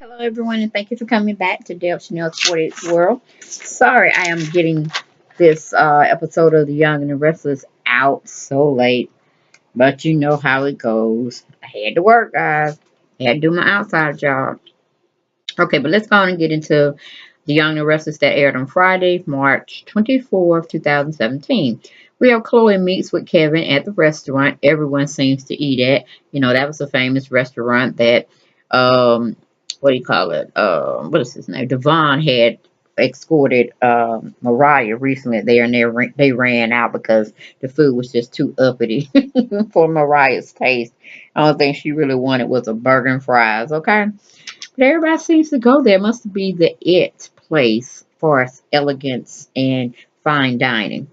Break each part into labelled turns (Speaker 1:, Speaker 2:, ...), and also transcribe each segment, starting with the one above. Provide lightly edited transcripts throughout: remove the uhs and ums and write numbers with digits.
Speaker 1: Hello, everyone, and thank you for coming back to Dale Chanel's 40th World. Sorry, I am getting this episode of The Young and the Restless out so late, but you know how it goes. I had to work, guys. I had to do my outside job. Okay, but let's go on and get into The Young and the Restless that aired on Friday, March 24th, 2017. We have Chloe meets with Kevin at the restaurant everyone seems to eat at. You know, that was a famous restaurant that what do you call it? What is his name? Devon had escorted Mariah recently there, and they ran out because the food was just too uppity for Mariah's taste. The only thing she really wanted was a burger and fries. Okay, but everybody seems to go there. It must be the it place for elegance and fine dining.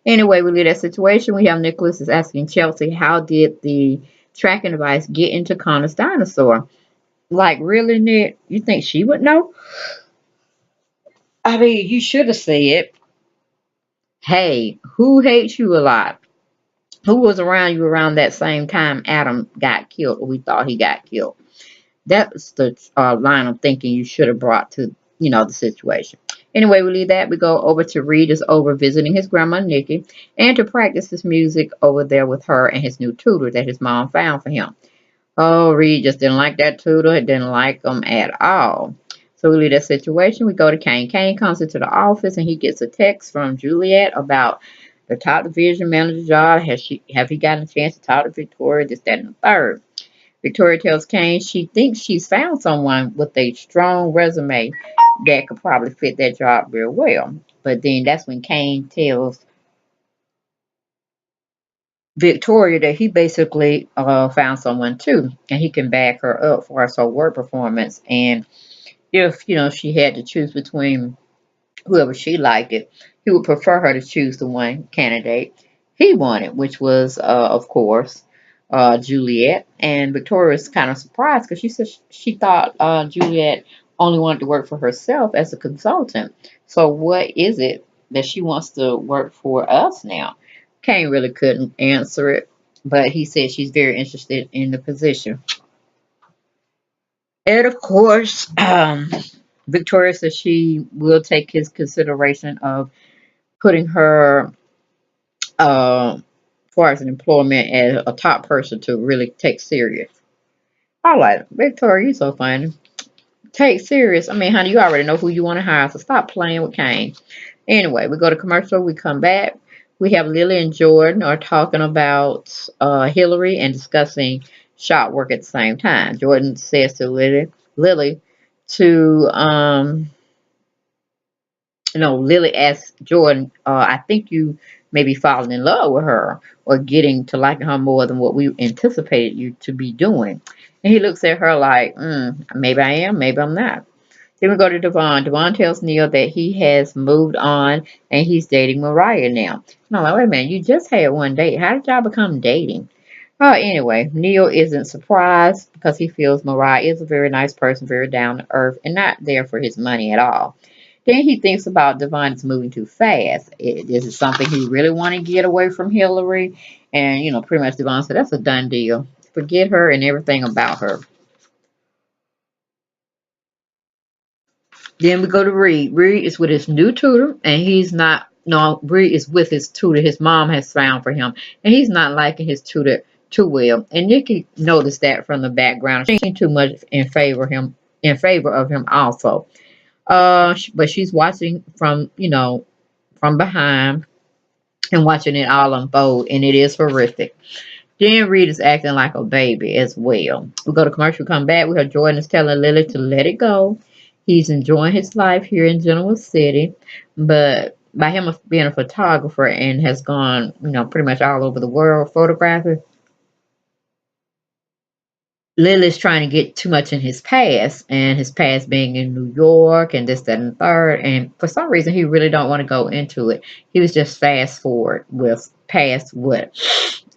Speaker 1: Anyway, we leave that situation. We have Nicholas is asking Chelsea, how did the tracking device get into Connor's dinosaur? Like, really, Nick? You think she would know? I mean, you should have said, hey, who hates you a lot? Who was around you around that same time Adam got killed, or we thought he got killed? That's the line of thinking you should have brought to, the situation. Anyway, we leave that. We go over to Reed is over visiting his grandma, Nikki, and to practice his music over there with her and his new tutor that his mom found for him. Oh, Reed just didn't like that tutor. He didn't like him at all. So we leave that situation. We go to Kane. Kane comes into the office and he gets a text from Juliet about the top division manager job. Have he gotten a chance to talk to Victoria? This, that, and the third. Victoria tells Kane she thinks she's found someone with a strong resume that could probably fit that job real well. But then that's when Kane tells Victoria that he basically found someone too, and he can back her up for her work performance. And if she had to choose between whoever she liked it, he would prefer her to choose the one candidate he wanted, which was of course Juliet. And Victoria was kind of surprised because she said she thought Juliet only wanted to work for herself as a consultant. So what is it that she wants to work for us now? Kane really couldn't answer it, but he said she's very interested in the position. And of course, Victoria says she will take his consideration of putting her, uh, far as an employment, as a top person to really take serious. I like it. Victoria, you so funny. Take serious. I mean, honey, you already know who you want to hire, so stop playing with Kane. Anyway, we go to commercial. We come back. We have Lily and Jordan are talking about Hillary and discussing shop work at the same time. Jordan says to Lily to Lily asks Jordan, I think you may be falling in love with her or getting to liking her more than what we anticipated you to be doing. And he looks at her like, maybe I am, maybe I'm not. Then we go to Devon. Devon tells Neil that he has moved on and he's dating Mariah now. And I'm like, wait a minute, you just had one date. How did y'all become dating? Anyway, Neil isn't surprised because he feels Mariah is a very nice person, very down to earth, and not there for his money at all. Then he thinks about Devon is moving too fast. Is it something he really want to get away from Hillary? And, pretty much Devon said, that's a done deal. Forget her and everything about her. Then we go to Reed. Reed is with his new tutor, and he's not. No, Reed is with his tutor. His mom has found for him, and he's not liking his tutor too well. And Nikki noticed that from the background. She ain't too much in favor of him also. But she's watching from behind and watching it all unfold, and it is horrific. Then Reed is acting like a baby as well. We go to commercial, come back. We have Jordan is telling Lily to let it go. He's enjoying his life here in Genoa City, but by him being a photographer and has gone, pretty much all over the world photographing, Lily's trying to get too much in his past, and his past being in New York and this, that, and the third. And for some reason, he really don't want to go into it. He was just fast forward with past what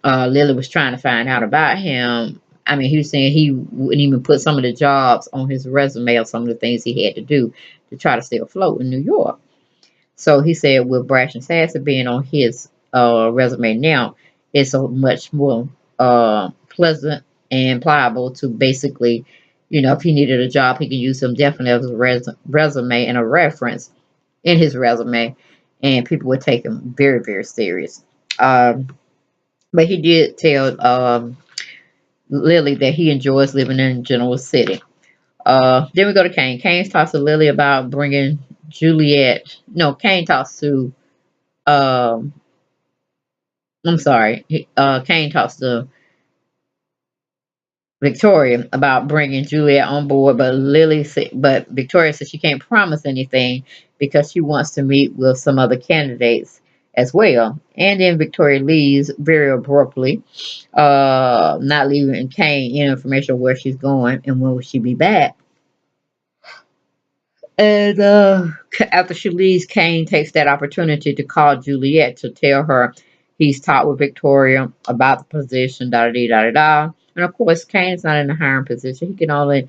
Speaker 1: Lily was trying to find out about him. I mean, he was saying he wouldn't even put some of the jobs on his resume or some of the things he had to do to try to stay afloat in New York. So he said with Brash and Sassy being on his resume now, it's a much more pleasant and pliable to basically You know, if he needed a job, he can use him definitely as a resume and a reference in his resume, and people would take him very, very serious. Um, but he did tell Lily that he enjoys living in Genoa City. Then we go to Kane. Kane talks to Lily about bringing Juliet. No, Kane talks to. Um, I'm sorry. Kane talks to Victoria about bringing Juliet on board, but Victoria says she can't promise anything because she wants to meet with some other candidates as well. And then Victoria leaves very abruptly, not leaving Kane any information on where she's going and when will she be back. And after she leaves, Kane takes that opportunity to call Juliet to tell her he's talked with Victoria about the position, da da da da da. And of course, Kane's not in a hiring position. He can only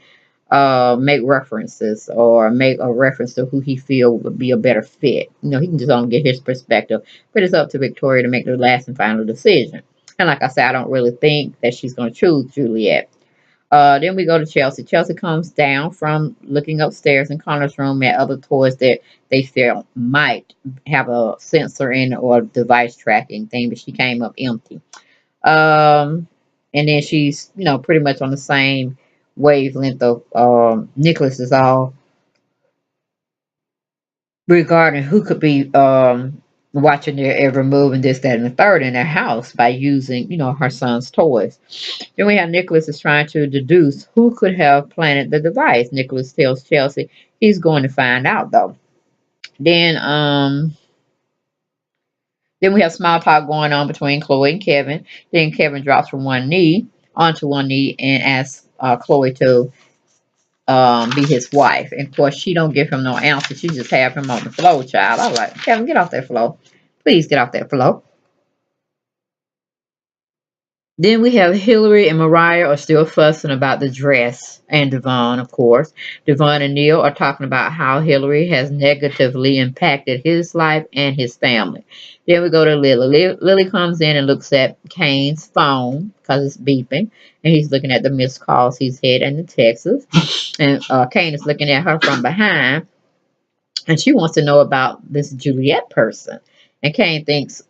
Speaker 1: make references or make a reference to who he feel would be a better fit. You know, he can just only get his perspective, but it's up to Victoria to make the last and final decision. And like I said, I don't really think that she's going to choose Juliet. Then we go to Chelsea. Chelsea comes down from looking upstairs in Connor's room at other toys that they feel might have a sensor in or device tracking thing, but she came up empty. Um, and then she's, you know, pretty much on the same wavelength of Nicholas is all regarding who could be watching their every move and this, that, and the third in their house by using, you know, her son's toys. Then we have Nicholas is trying to deduce who could have planted the device. Nicholas tells Chelsea he's going to find out though. Then then we have small talk going on between Chloe and Kevin. Then Kevin drops from one knee onto one knee and asks Chloe to be his wife. And of course she don't give him no answer. She just have him on the floor, child. I was like, Kevin, get off that floor. Please get off that floor. Then we have Hillary and Mariah are still fussing about the dress, and Devon, of course. Devon and Neil are talking about how Hillary has negatively impacted his life and his family. Then we go to Lily. Lily comes in and looks at Kane's phone because it's beeping, and he's looking at the missed calls he's had and the texts. And Kane is looking at her from behind, and she wants to know about this Juliet person. And Kane thinks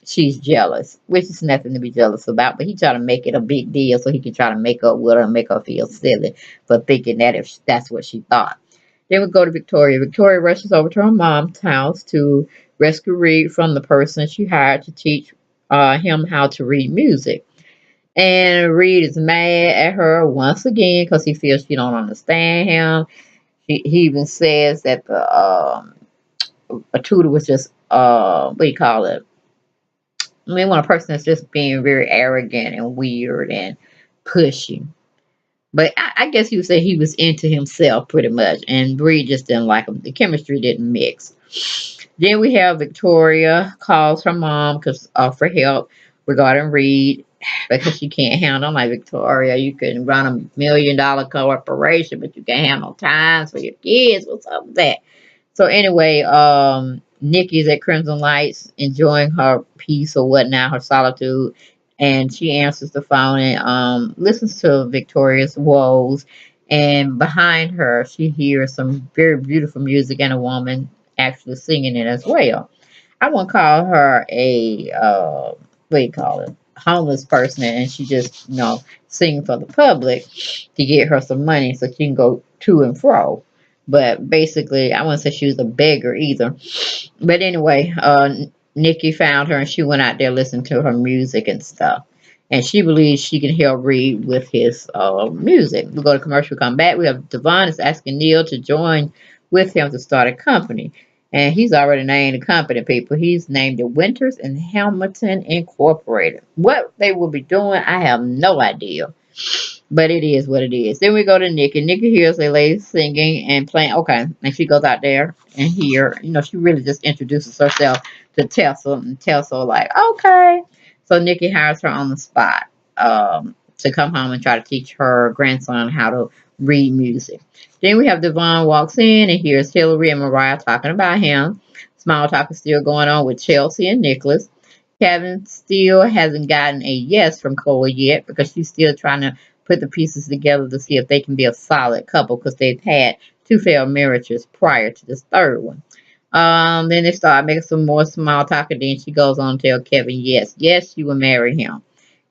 Speaker 1: she's jealous, which is nothing to be jealous about. But he try to make it a big deal so he can try to make up with her and make her feel silly for thinking that if that's what she thought. Then we go to Victoria. Victoria rushes over to her mom's house to rescue Reed from the person she hired to teach him how to read music. And Reed is mad at her once again because he feels she don't understand him. He even says that the a tutor was just what do you call it? I mean, when a person is just being very arrogant and weird and pushy. But I guess you would say he was into himself pretty much, and Bree just didn't like him. The chemistry didn't mix. Then we have Victoria calls her mom because for help regarding Reed because she can't handle. I'm like, Victoria, you can run $1 million corporation, but you can't handle times for your kids. What's up with that? So anyway, Nikki's at Crimson Lights enjoying her peace or whatnot, her solitude, and she answers the phone and listens to Victoria's woes. And behind her, she hears some very beautiful music and a woman actually singing it as well. I won't call her a what do you call it, homeless person, and she just sing for the public to get her some money so she can go to and fro. But basically, I wouldn't say she was a beggar either. But anyway, Nikki found her and she went out there listening to her music and stuff. And she believes she can help Reed with his music. We go to commercial, come back. We have Devon is asking Neil to join with him to start a company. And he's already named the company, people. He's named it Winters and Hamilton Incorporated. What they will be doing, I have no idea. But it is what it is. Then we go to Nikki. Nikki hears a lady singing and playing. Okay. And she goes out there and here, she really just introduces herself to Tessa. And Tessa like, okay. So Nikki hires her on the spot to come home and try to teach her grandson how to read music. Then we have Devon walks in and hears Hillary and Mariah talking about him. Small talk is still going on with Chelsea and Nicholas. Kevin still hasn't gotten a yes from Chloe yet because she's still trying to put the pieces together to see if they can be a solid couple because they've had two failed marriages prior to this third one. Then they start making some more small talk, and then she goes on to tell Kevin, yes, she will marry him.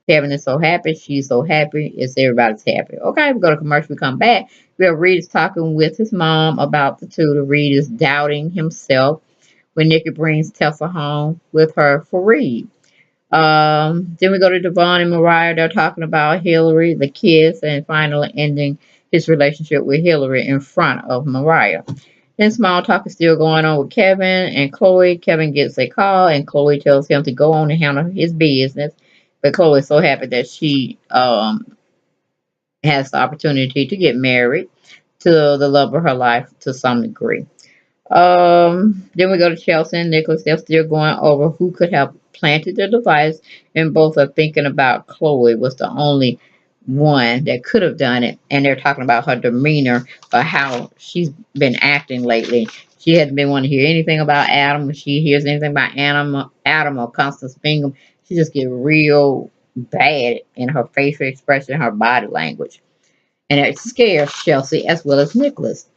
Speaker 1: Kevin is so happy. She's so happy. It's everybody's happy. Okay, we go to commercial. We come back. We have Reed is talking with his mom about the two. The Reed is doubting himself when Nikki brings Tessa home with her for Reed. Then we go to Devon and Mariah. They're talking about Hillary, the kids, and finally ending his relationship with Hillary in front of Mariah. Then small talk is still going on with Kevin and Chloe. Kevin gets a call, and Chloe tells him to go on and handle his business. But Chloe is so happy that she has the opportunity to get married to the love of her life to some degree. Then we go to Chelsea and Nicholas. They're still going over who could have planted the device, and both are thinking about Chloe was the only one that could have done it. And they're talking about her demeanor or how she's been acting lately. She hasn't been wanting to hear anything about Adam. When she hears anything about Adam or Constance Bingham, she just get real bad in her facial expression, her body language. And it scares Chelsea as well as Nicholas.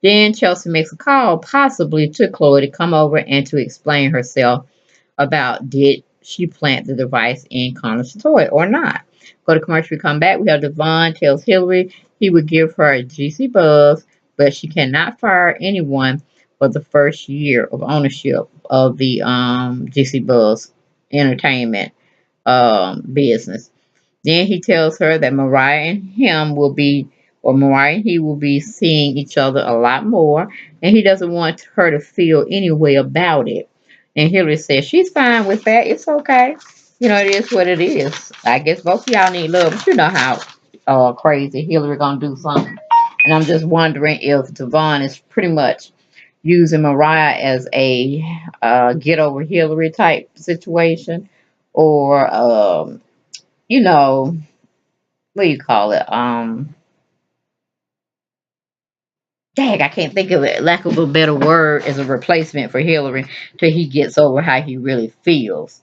Speaker 1: Then Chelsea makes a call, possibly to Chloe, to come over and to explain herself about did she plant the device in Connor's toy or not. Go to commercial, we come back. We have Devon tells Hillary he would give her a GC buzz, but she cannot fire anyone for the first year of ownership of the GC Buzz Entertainment business. Then he tells her that Mariah and him will be, or Mariah and he will be seeing each other a lot more, and he doesn't want her to feel any way about it. And Hillary says she's fine with that. It's okay. You know, it is what it is. I guess both of y'all need love, but you know how crazy Hillary gonna do something. And I'm just wondering if Devon is pretty much using Mariah as a get over Hillary type situation, or you know, what do you call it? Dang, I can't think of it. Lack of a better word as a replacement for Hillary till he gets over how he really feels.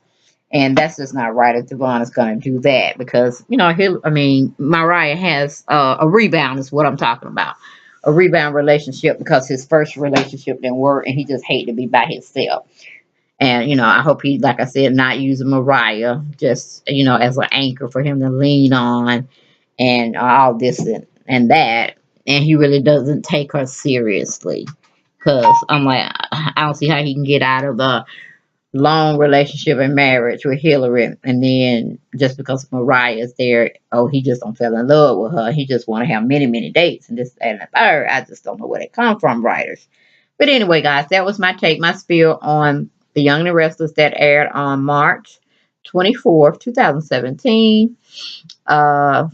Speaker 1: And that's just not right if Devon is going to do that because, you know, Mariah has a rebound is what I'm talking about. A rebound relationship because his first relationship didn't work and he just hated to be by himself. And, you know, I hope he, like I said, not using Mariah just, you know, as an anchor for him to lean on and all this and that. And he really doesn't take her seriously. Because I'm like, I don't see how he can get out of a long relationship and marriage with Hillary. And then just because Mariah is there, oh, he just don't fall in love with her. He just want to have many, many dates and this and the third. I just don't know where they come from, writers. But anyway, guys, that was my take, my spiel on The Young and the Restless that aired on March 24th, 2017,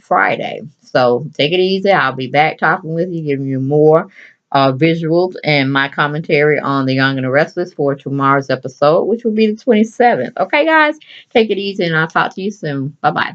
Speaker 1: Friday. So take it easy. I'll be back talking with you, giving you more visuals and my commentary on The Young and the Restless for tomorrow's episode, which will be the 27th. Okay, guys, take it easy, and I'll talk to you soon. Bye bye.